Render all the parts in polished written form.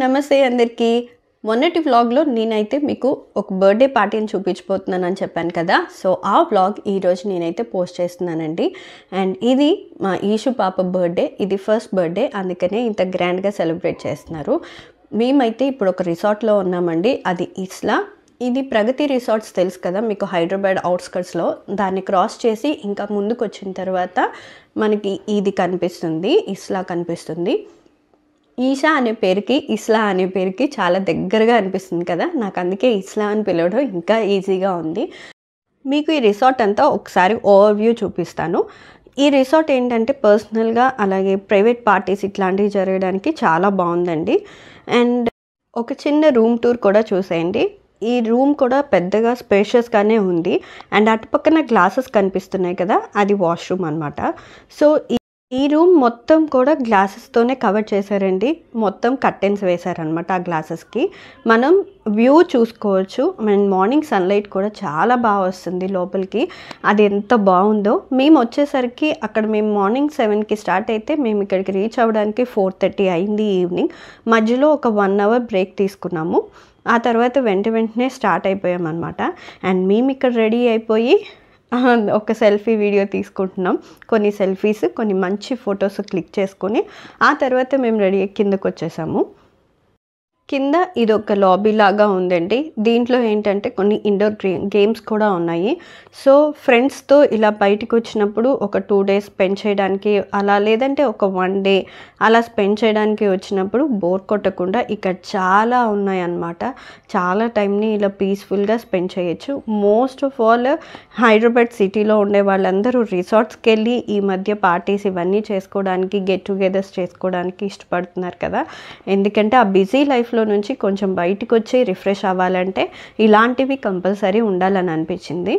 నమస్తే అందరికీ. మొన్నటి వ్లాగ్లో నేనైతే మీకు ఒక బర్త్డే పార్టీని చూపించబోతున్నానని చెప్పాను కదా. సో ఆ వ్లాగ్ ఈరోజు నేనైతే పోస్ట్ చేస్తున్నానండి. అండ్ ఇది మా ఈషు పాప బర్త్డే. ఇది ఫస్ట్ బర్త్డే, అందుకనే ఇంత గ్రాండ్గా సెలబ్రేట్ చేస్తున్నారు. మేమైతే ఇప్పుడు ఒక రిసార్ట్లో ఉన్నామండి. అది ఇస్లా. ఇది ప్రగతి రిసార్ట్స్ తెలుసు కదా మీకు, హైదరాబాద్ అవుట్స్కట్స్లో. దాన్ని క్రాస్ చేసి ఇంకా ముందుకు వచ్చిన తర్వాత మనకి ఇది కనిపిస్తుంది, ఇస్లా కనిపిస్తుంది. ఈషా అనే పేరుకి ఇస్లా అనే పేరుకి చాలా దగ్గరగా అనిపిస్తుంది కదా, నాకు అందుకే ఇస్లా అని పిలవడం ఇంకా ఈజీగా ఉంది. మీకు ఈ రిసార్ట్ అంతా ఒకసారి ఓవర్వ్యూ చూపిస్తాను. ఈ రిసార్ట్ ఏంటంటే పర్సనల్గా అలాగే ప్రైవేట్ పార్టీస్ ఇట్లాంటివి జరగడానికి చాలా బాగుందండి. అండ్ ఒక చిన్న రూమ్ టూర్ కూడా చూసేయండి. ఈ రూమ్ కూడా పెద్దగా స్పేషియస్గానే ఉంది. అండ్ అటుపక్కన గ్లాసెస్ కనిపిస్తున్నాయి కదా, అది వాష్రూమ్ అనమాట. సో ఈ రూమ్ మొత్తం కూడా గ్లాసెస్తోనే కవర్ చేశారండి. మొత్తం కర్టెన్స్ వేశారనమాట ఆ గ్లాసెస్కి. మనం వ్యూ చూసుకోవచ్చు. అండ్ మార్నింగ్ సన్లైట్ కూడా చాలా బాగా వస్తుంది లోపలికి. అది ఎంత బాగుందో. మేము వచ్చేసరికి అక్కడ మేము మార్నింగ్ 7కి స్టార్ట్ అయితే మేము ఇక్కడికి రీచ్ అవ్వడానికి 4:30 అయింది ఈవినింగ్. మధ్యలో ఒక 1 అవర్ బ్రేక్ తీసుకున్నాము. ఆ తర్వాత వెంటనే స్టార్ట్ అయిపోయామన్నమాట. అండ్ మేము ఇక్కడ రెడీ అయిపోయి ఒక సెల్ఫీ వీడియో తీసుకుంటున్నాం. కొన్ని సెల్ఫీస్, కొన్ని మంచి ఫొటోస్ క్లిక్ చేసుకొని ఆ తర్వాత మేము రెడీ కిందకు వచ్చేసాము. కింద ఇది ఒక లాబీ లాగా ఉందండి. దీంట్లో ఏంటంటే కొన్ని ఇండోర్ గేమ్స్ కూడా ఉన్నాయి. సో ఫ్రెండ్స్తో ఇలా బయటకు వచ్చినప్పుడు ఒక 2 days స్పెండ్ చేయడానికి అలా, లేదంటే ఒక 1 day అలా స్పెండ్ చేయడానికి వచ్చినప్పుడు బోర్ కొట్టకుండా ఇక్కడ చాలా ఉన్నాయన్నమాట. చాలా టైంని ఇలా పీస్ఫుల్గా స్పెండ్ చేయొచ్చు. మోస్ట్ ఆఫ్ ఆల్ హైదరాబాద్ సిటీలో ఉండే వాళ్ళందరూ రిసార్ట్స్కి వెళ్ళి ఈ మధ్య పార్టీస్ ఇవన్నీ చేసుకోవడానికి, గెట్ టుగెదర్స్ చేసుకోవడానికి ఇష్టపడుతున్నారు కదా. ఎందుకంటే ఆ బిజీ లైఫ్ నుంచి కొంచెం బయటకు వచ్చి రిఫ్రెష్ అవ్వాలంటే ఇలాంటివి కంపల్సరీ ఉండాలని అనిపించింది.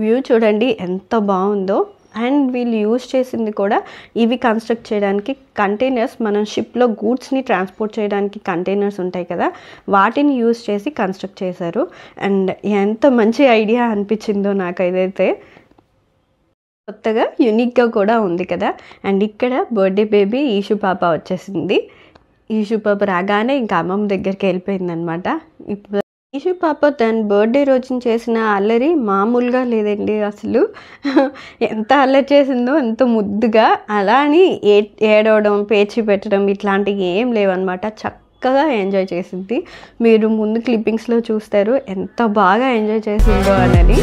వ్యూ చూడండి ఎంత బాగుందో. అండ్ వీళ్ళు యూజ్ చేసింది కూడా ఇవి కన్స్ట్రక్ట్ చేయడానికి కంటైనర్స్. మనం షిప్లో గూడ్స్ని ట్రాన్స్పోర్ట్ చేయడానికి కంటైనర్స్ ఉంటాయి కదా, వాటిని యూజ్ చేసి కన్స్ట్రక్ట్ చేశారు. అండ్ ఎంత మంచి ఐడియా అనిపించిందో నాకు ఇదైతే. కొత్తగా యూనిక్గా కూడా ఉంది కదా. అండ్ ఇక్కడ బర్త్డే బేబీ ఈషు పాప వచ్చేసింది. ఈషు పాప రాగానే ఇంకా అమ్మమ్మ దగ్గరికి వెళ్ళిపోయిందనమాట. ఇప్పుడు ఈషు పాప తన బర్త్డే రోజున చేసిన అల్లరి మామూలుగా లేదండి. అసలు ఎంత అల్లరి చేసిందో, ఎంత ముద్దుగా. అలా అని ఏడవడం, పేచి పెట్టడం ఇట్లాంటివి ఏం లేవన్నమాట. చక్కగా ఎంజాయ్ చేసింది. మీరు ముందు క్లిప్పింగ్స్లో చూస్తారు ఎంత బాగా ఎంజాయ్ చేసిందో అని.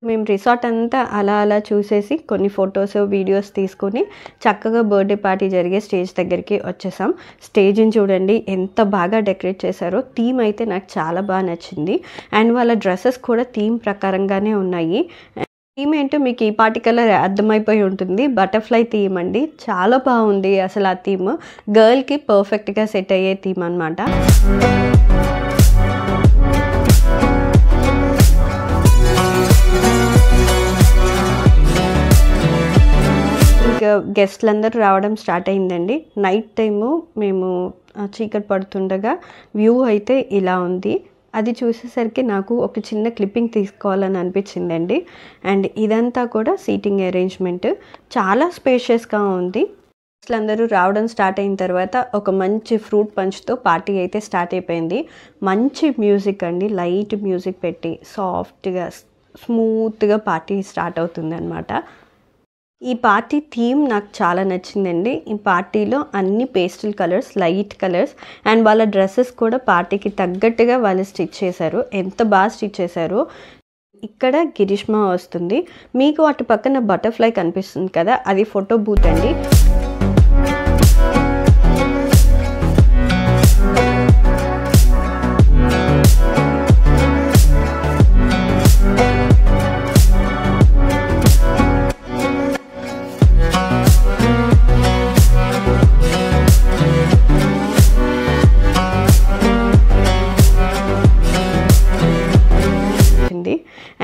మేము రిసార్ట్ అంతా అలా చూసేసి కొన్ని ఫొటోస్, వీడియోస్ తీసుకొని చక్కగా బర్త్డే పార్టీ జరిగే స్టేజ్ దగ్గరికి వచ్చేసాం. స్టేజ్ని చూడండి ఎంత బాగా డెకరేట్ చేశారో. థీమ్ అయితే నాకు చాలా బాగా నచ్చింది. అండ్ వాళ్ళ డ్రెస్సెస్ కూడా థీమ్ ప్రకారంగానే ఉన్నాయి. థీమ్ ఏంటో మీకు ఈ పార్టీ కలర్ అర్థమైపోయి ఉంటుంది. బటర్ఫ్లై థీమ్ అండి. చాలా బాగుంది అసలు. ఆ థీమ్ గర్ల్కి పర్ఫెక్ట్గా సెట్ అయ్యే థీమ్ అనమాట. గెస్ట్లందరూ రావడం స్టార్ట్ అయిందండి. నైట్ టైము మేము చీకటి పడుతుండగా వ్యూ అయితే ఇలా ఉంది. అది చూసేసరికి నాకు ఒక చిన్న క్లిప్పింగ్ తీసుకోవాలని అనిపించిందండి. అండ్ ఇదంతా కూడా సీటింగ్ అరేంజ్మెంట్ చాలా స్పేషియస్గా ఉంది. గెస్ట్లందరూ రావడం స్టార్ట్ అయిన తర్వాత ఒక మంచి ఫ్రూట్ పంచ్తో పార్టీ అయితే స్టార్ట్ అయిపోయింది. మంచి మ్యూజిక్ అండి, లైట్ మ్యూజిక్ పెట్టి సాఫ్ట్గా స్మూత్గా పార్టీ స్టార్ట్ అవుతుంది అనమాట. ఈ పార్టీ థీమ్ నాకు చాలా నచ్చిందండి. ఈ పార్టీలో అన్ని pastel colours, light colours. And వాళ్ళ డ్రెస్సెస్ కూడా పార్టీకి తగ్గట్టుగా వాళ్ళు స్టిచ్ చేశారు. ఎంత బాగా స్టిచ్ చేశారో. ఇక్కడ గిరిష్మా వస్తుంది. మీకు అటు పక్కన బటర్ఫ్లై కనిపిస్తుంది కదా, అది ఫోటో బూత్ అండి.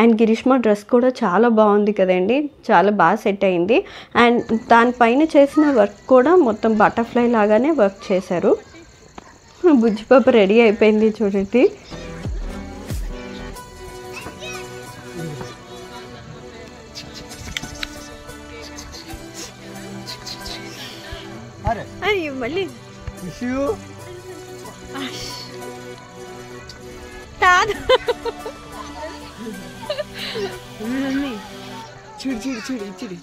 అండ్ అండ్ గిరీష్మ డ్రెస్ కూడా చాలా బాగుంది కదండి, చాలా బాగా సెట్ అయింది. అండ్ దానిపైన చేసిన వర్క్ కూడా మొత్తం బటర్ఫ్లై లాగానే వర్క్ చేశారు. బుజ్జిపాప రెడీ అయిపోయింది చూడండి. అయ్యో మళ్ళీ చూడు చూడు చూడు చూడు చూడు చూడు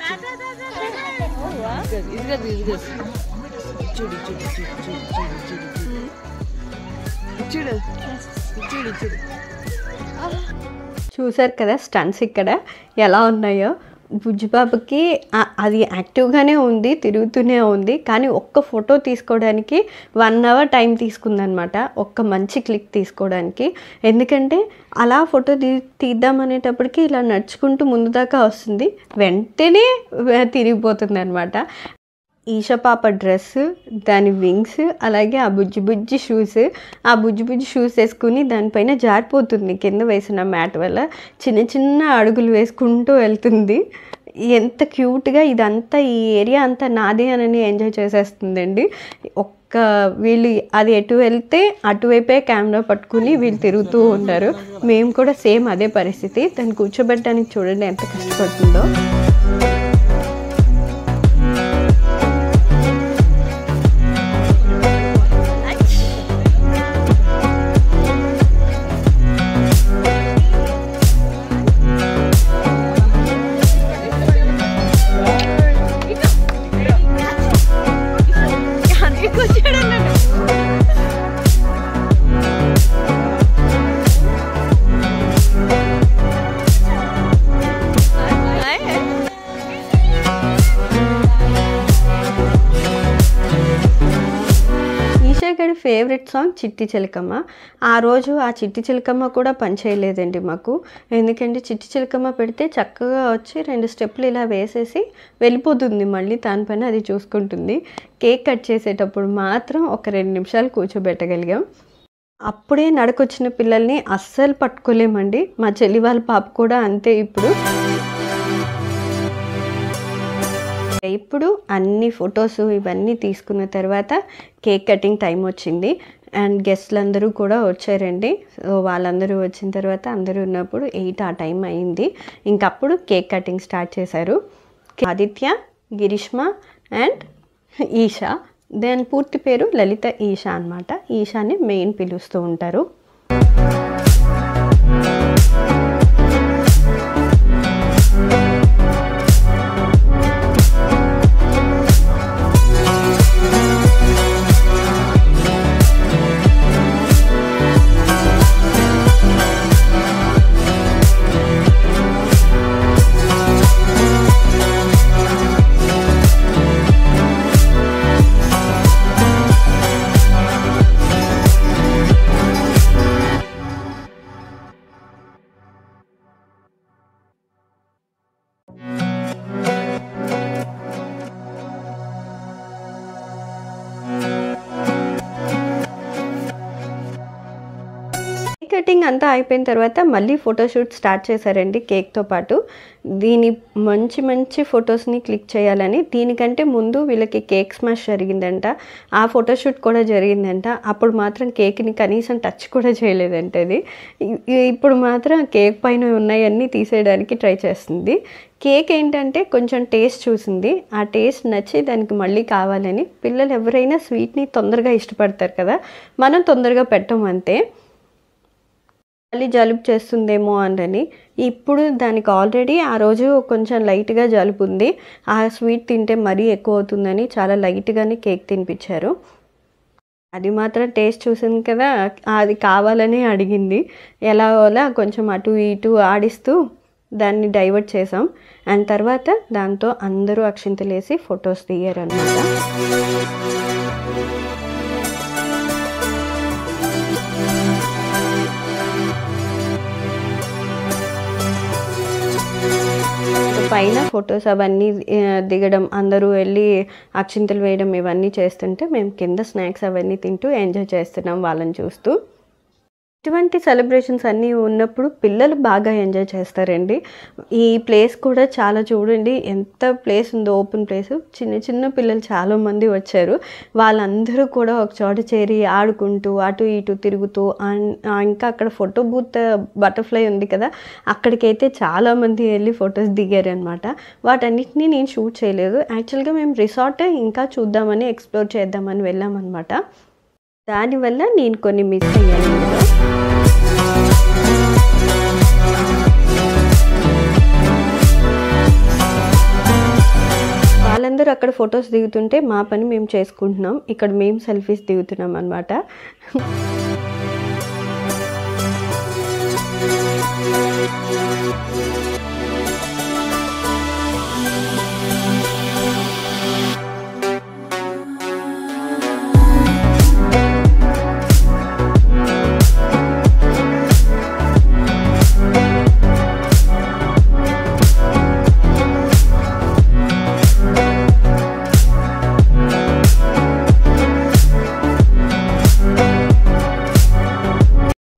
చూడు చూడు. చూసారు కదా స్టంట్స్ ఇక్కడ ఎలా ఉన్నాయో. బుజ్జిబాబుకి అది యాక్టివ్గానే ఉంది, తిరుగుతూనే ఉంది, కానీ ఒక్క ఫోటో తీసుకోవడానికి 1 hour టైం తీసుకుందనమాట, ఒక్క మంచి క్లిక్ తీసుకోవడానికి. ఎందుకంటే అలా ఫోటో తీద్దామనేటప్పటికి ఇలా నడుచుకుంటూ ముందు దాకా వస్తుంది, వెంటనే తిరిగిపోతుంది అనమాట. ఈషా పాప డ్రెస్, దాని వింగ్స్, అలాగే ఆ బుజ్జి షూస్ వేసుకుని దానిపైన జారిపోతుంది కింద వేసిన మ్యాట్ వల్ల. చిన్న చిన్న అడుగులు వేసుకుంటూ వెళ్తుంది. ఎంత క్యూట్గా ఇదంతా, ఈ ఏరియా అంతా నాదే అని ఎంజాయ్ చేసేస్తుందండి. వీళ్ళు అది ఎటు వెళ్తే అటువైపే కెమెరా పట్టుకుని వీళ్ళు తిరుగుతూ ఉంటారు. మేము కూడా సేమ్ అదే పరిస్థితి. దాన్ని కూర్చోబెట్టడానికి చూడండి ఎంత కష్టపడుతుందో. ఫేవరెట్ సాంగ్ చిట్టి చిలకమ్మ. ఆ రోజు ఆ చిట్టి చిలకమ్మ కూడా పని చేయలేదండి మాకు. ఎందుకంటే చిట్టి చిలకమ్మ పెడితే చక్కగా వచ్చి 2 స్టెప్పులు ఇలా వేసేసి వెళ్ళిపోతుంది, మళ్ళీ దానిపైన అది చూసుకుంటుంది. కేక్ కట్ చేసేటప్పుడు మాత్రం ఒక 2 నిమిషాలు కూర్చోబెట్టగలిగాం. అప్పుడే నడకొచ్చిన పిల్లల్ని అస్సలు పట్టుకోలేమండి. మా చెల్లి వాళ్ళ పాప కూడా అంతే. ఇప్పుడు అన్ని ఫొటోస్ ఇవన్నీ తీసుకున్న తర్వాత కేక్ కటింగ్ టైం వచ్చింది. అండ్ గెస్ట్లు అందరూ కూడా వచ్చారండి. సో వాళ్ళందరూ వచ్చిన తర్వాత అందరూ ఉన్నప్పుడు 8 ఆ టైం అయింది. ఇంకప్పుడు కేక్ కటింగ్ స్టార్ట్ చేశారు. ఆదిత్య, గిరీష్మ అండ్ ఈషా. దాని పూర్తి పేరు లలిత ఈషా అనమాట. ఈషాని మెయిన్ పిలుస్తూ ఉంటారు. కటింగ్ అంతా అయిపోయిన తర్వాత మళ్ళీ ఫోటోషూట్ స్టార్ట్ చేశారండి కేక్తో పాటు. మంచి మంచి ఫొటోస్ని క్లిక్ చేయాలని. దీనికంటే ముందు వీళ్ళకి కేక్ స్మాష్ జరిగిందంట, ఆ ఫోటోషూట్ కూడా జరిగిందంట. అప్పుడు మాత్రం కేక్ని కనీసం టచ్ కూడా చేయలేదంట. అది ఇప్పుడు మాత్రం కేక్ పైన ఉన్నాయన్నీ తీసేయడానికి ట్రై చేస్తుంది. కేక్ ఏంటంటే కొంచెం టేస్ట్ చూసింది, ఆ టేస్ట్ నచ్చి దానికి మళ్ళీ కావాలని. పిల్లలు ఎవరైనా స్వీట్ని తొందరగా ఇష్టపడతారు కదా, మనం తొందరగా పెట్టం అంతే. మళ్ళీ జలుబు చేస్తుందేమో అని. ఇప్పుడు దానికి ఆల్రెడీ ఆ రోజు కొంచెం లైట్గా జలుబు ఉంది. ఆ స్వీట్ తింటే మరీ ఎక్కువ అవుతుందని చాలా లైట్గానే కేక్ తినిపించారు. అది మాత్రం టేస్ట్ చూసింది కదా, అది కావాలని అడిగింది. ఎలాగోలా కొంచెం అటు ఇటు ఆడిస్తూ దాన్ని డైవర్ట్ చేసాం. అండ్ తర్వాత దాంతో అందరూ అక్షింతలేసి ఫొటోస్ దిగారు అన్నమాట. పైన ఫొటోస్ అవన్నీ దిగడం, అందరూ వెళ్ళి అక్షింతలు వేయడం ఇవన్నీ చేస్తుంటే మేము కింద స్నాక్స్ అవన్నీ తింటూ ఎంజాయ్ చేస్తున్నాం వాళ్ళని చూస్తూ. ఇటువంటి సెలబ్రేషన్స్ అన్నీ ఉన్నప్పుడు పిల్లలు బాగా ఎంజాయ్ చేస్తారండి. ఈ ప్లేస్ కూడా చాలా చూడండి ఎంత ప్లేస్ ఉందో, ఓపెన్ ప్లేస్. చిన్న చిన్న పిల్లలు చాలామంది వచ్చారు. వాళ్ళందరూ కూడా ఒక చోట చేరి ఆడుకుంటూ అటు ఇటు తిరుగుతూ ఇంకా అక్కడ ఫోటో బూత్ బటర్ఫ్లై ఉంది కదా, అక్కడికైతే చాలామంది వెళ్ళి ఫొటోస్ దిగారు అనమాట. వాటన్నిటినీ నేను షూట్ చేయలేదు. యాక్చువల్గా మేము రిసార్ట్ ఇంకా చూద్దామని ఎక్స్ప్లోర్ చేద్దామని వెళ్ళామన్నమాట. దానివల్ల నేను కొన్ని మిస్ అయ్యాను. వాళ్ళందరూ అక్కడ ఫొటోస్ దిగుతుంటే మా పని మేము చేసుకుంటున్నాం, ఇక్కడ మేము సెల్ఫీస్ దిగుతున్నాం అన్నమాట.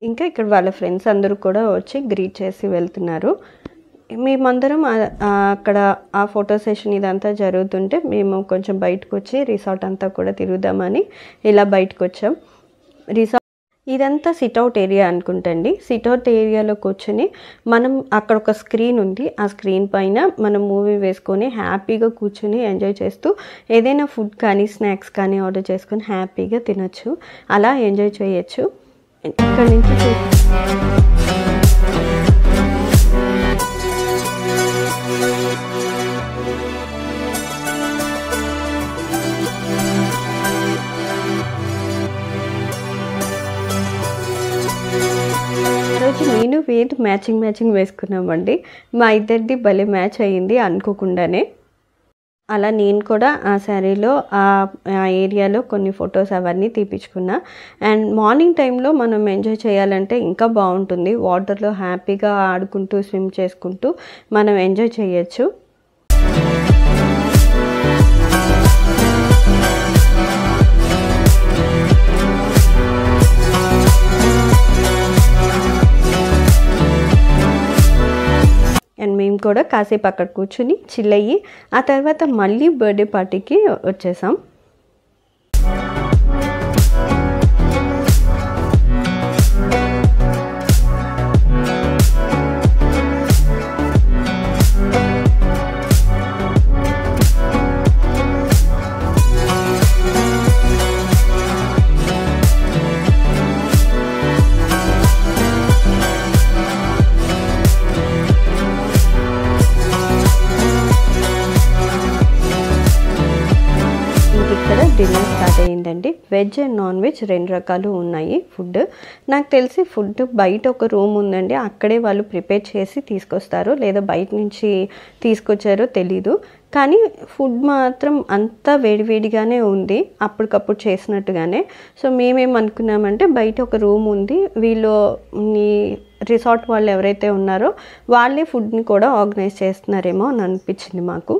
ఇంకా ఇక్కడ వాళ్ళ ఫ్రెండ్స్ అందరూ కూడా వచ్చి గ్రీట్ చేసి వెళ్తున్నారు. మేమందరం అక్కడ ఆ ఫోటో సెషన్ ఇదంతా జరుగుతుంటే మేము కొంచెం బయటకు వచ్చి రిసార్ట్ అంతా కూడా తిరుగుదామని ఇలా బయటకు వచ్చాం. రిసార్ట్ ఇదంతా సిట్అవుట్ ఏరియా అనుకుంటండి. సిట్అవుట్ ఏరియాలో కూర్చొని మనం అక్కడ ఒక స్క్రీన్ ఉంది, ఆ స్క్రీన్ పైన మనం మూవీ వేసుకొని హ్యాపీగా కూర్చొని ఎంజాయ్ చేస్తూ ఏదైనా ఫుడ్ కానీ స్నాక్స్ కానీ ఆర్డర్ చేసుకొని హ్యాపీగా తినొచ్చు, అలా ఎంజాయ్ చేయొచ్చు. ఇక్కడ నుంచి రోజు నేను వేదు మ్యాచింగ్ వేసుకున్నామండి. మా ఇద్దరిది భలే మ్యాచ్ అయ్యింది అనుకోకుండానే. అలా నేను కూడా ఆ శారీలో ఆ ఏరియాలో కొన్ని ఫొటోస్ అవన్నీ తీపించుకున్నా. అండ్ మార్నింగ్ టైంలో మనం ఎంజాయ్ చేయాలంటే ఇంకా బాగుంటుంది. వాటర్లో హ్యాపీగా ఆడుకుంటూ స్విమ్ చేసుకుంటూ మనం ఎంజాయ్ చేయొచ్చు. అండ్ మేము కూడా కాసేపు అక్కడ కూర్చుని చిల్ అయ్యి ఆ తర్వాత మళ్ళీ బర్త్డే పార్టీకి వచ్చేసాం. డిన్నర్ స్టార్ట్ అయ్యిందండి. వెజ్ అండ్ నాన్ వెజ్ 2 రకాలు ఉన్నాయి ఫుడ్. నాకు తెలిసి ఫుడ్ బయట ఒక రూమ్ ఉందండి, అక్కడే వాళ్ళు ప్రిపేర్ చేసి తీసుకొస్తారు, లేదా బయట నుంచి తీసుకొచ్చారో తెలీదు. కానీ ఫుడ్ మాత్రం అంతా వేడివేడిగానే ఉంది, అప్పటికప్పుడు చేసినట్టుగానే. సో మేమేమనుకున్నామంటే బయట ఒక రూమ్ ఉంది, వీళ్ళు రిసార్ట్ వాళ్ళు ఎవరైతే ఉన్నారో వాళ్ళే ఫుడ్ని కూడా ఆర్గనైజ్ చేస్తున్నారేమో అని అనిపించింది మాకు.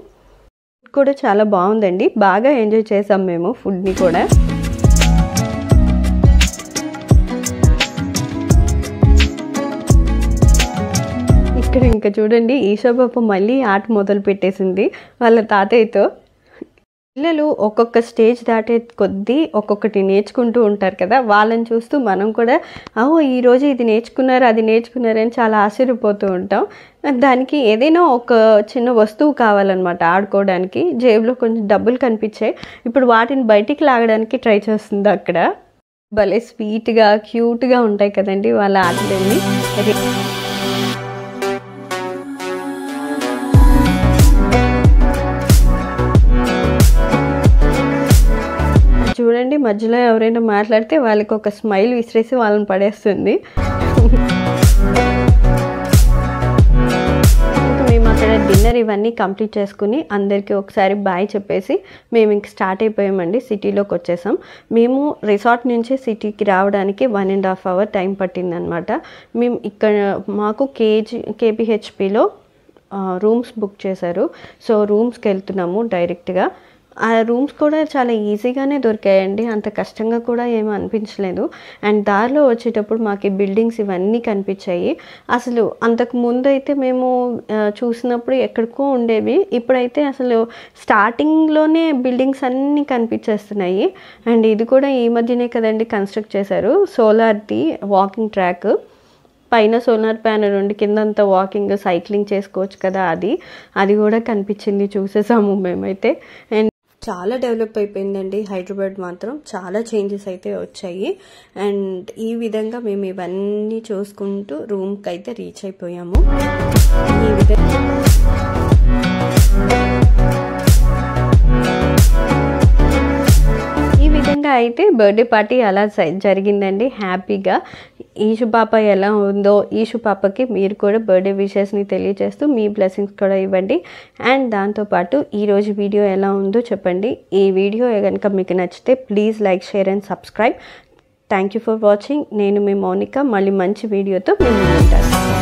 కూడా చాలా బాగుందండి, బాగా ఎంజాయ్ చేసాం మేము ఫుడ్ని కూడా. ఇక్కడ ఇంకా చూడండి ఈషా పాప మళ్ళీ ఆట మొదలు పెట్టేసింది వాళ్ళ తాతయ్యతో. పిల్లలు ఒక్కొక్క స్టేజ్ దాటే కొద్దీ ఒక్కొక్కటి నేర్చుకుంటూ ఉంటారు కదా, వాళ్ళని చూస్తూ మనం కూడా ఈరోజు ఇది నేర్చుకున్నారు అది నేర్చుకున్నారని చాలా ఆశ్చర్యపోతూ ఉంటాం. దానికి ఏదైనా ఒక చిన్న వస్తువు కావాలన్నమాట ఆడుకోవడానికి. జేబులో కొంచెం డబ్బులు కనిపించాయి, ఇప్పుడు వాటిని బయటికి లాగడానికి ట్రై చేస్తుంది. అక్కడ భలే స్వీట్గా క్యూట్గా ఉంటాయి కదండి వాళ్ళ ఆటలన్నీ. చూడండి మధ్యలో ఎవరైనా మాట్లాడితే వాళ్ళకి ఒక స్మైల్ విసిరేసి వాళ్ళని పడేస్తుంది. ఇంకా మేము అక్కడ డిన్నర్ ఇవన్నీ కంప్లీట్ చేసుకుని అందరికీ ఒకసారి బాయ్ చెప్పేసి మేము ఇంక స్టార్ట్ అయిపోయామండి. సిటీలోకి వచ్చేసాం. మేము రిసార్ట్ నుంచి సిటీకి రావడానికి 1.5 hour టైం పట్టిందనమాట. మేము ఇక్కడ మాకు కేపీహెచ్పిలో రూమ్స్ బుక్ చేశారు. సో రూమ్స్కి వెళ్తున్నాము డైరెక్ట్గా. ఆ రూమ్స్ కూడా చాలా ఈజీగానే దొరికాయండి, అంత కష్టంగా కూడా ఏమీ అనిపించలేదు. అండ్ దారిలో వచ్చేటప్పుడు మాకు ఈ బిల్డింగ్స్ ఇవన్నీ కనిపించాయి. అసలు అంతకు ముందు అయితే మేము చూసినప్పుడు ఎక్కడికో ఉండేవి, ఇప్పుడైతే అసలు స్టార్టింగ్లోనే బిల్డింగ్స్ అన్నీ కనిపించేస్తున్నాయి. అండ్ ఇది కూడా ఈ మధ్యనే కదండి కన్స్ట్రక్ట్ చేశారు, సోలార్ది వాకింగ్ ట్రాక్. పైన సోలార్ ప్యానెల్ ఉండి కిందంతా వాకింగ్ సైక్లింగ్ చేసుకోవచ్చు కదా, అది కూడా కనిపించింది, చూసేసాము మేమైతే. అండ్ చాలా డెవలప్ అయిపోయిందండి హైదరాబాద్, మాత్రం చాలా చేంజెస్ అయితే వచ్చాయి. అండ్ ఈ విధంగా మేము ఇవన్నీ చూసుకుంటూ రూమ్కి అయితే రీచ్ అయిపోయాము. ఈ విధంగా అయితే బర్త్డే పార్టీ అలా జరిగిందండి హ్యాపీగా. ఈషు పాప ఎలా ఉందో, ఈషు పాపకి మీరు కూడా బర్త్డే విషెస్ని తెలియజేస్తూ మీ బ్లెస్సింగ్స్ కూడా ఇవ్వండి. అండ్ దాంతోపాటు ఈరోజు వీడియో ఎలా ఉందో చెప్పండి. ఈ వీడియో కనుక మీకు నచ్చితే please like, share and subscribe. Thank you for watching. నేను మీ మౌనిక. మళ్ళీ మంచి వీడియోతో మేము ఉంటాను.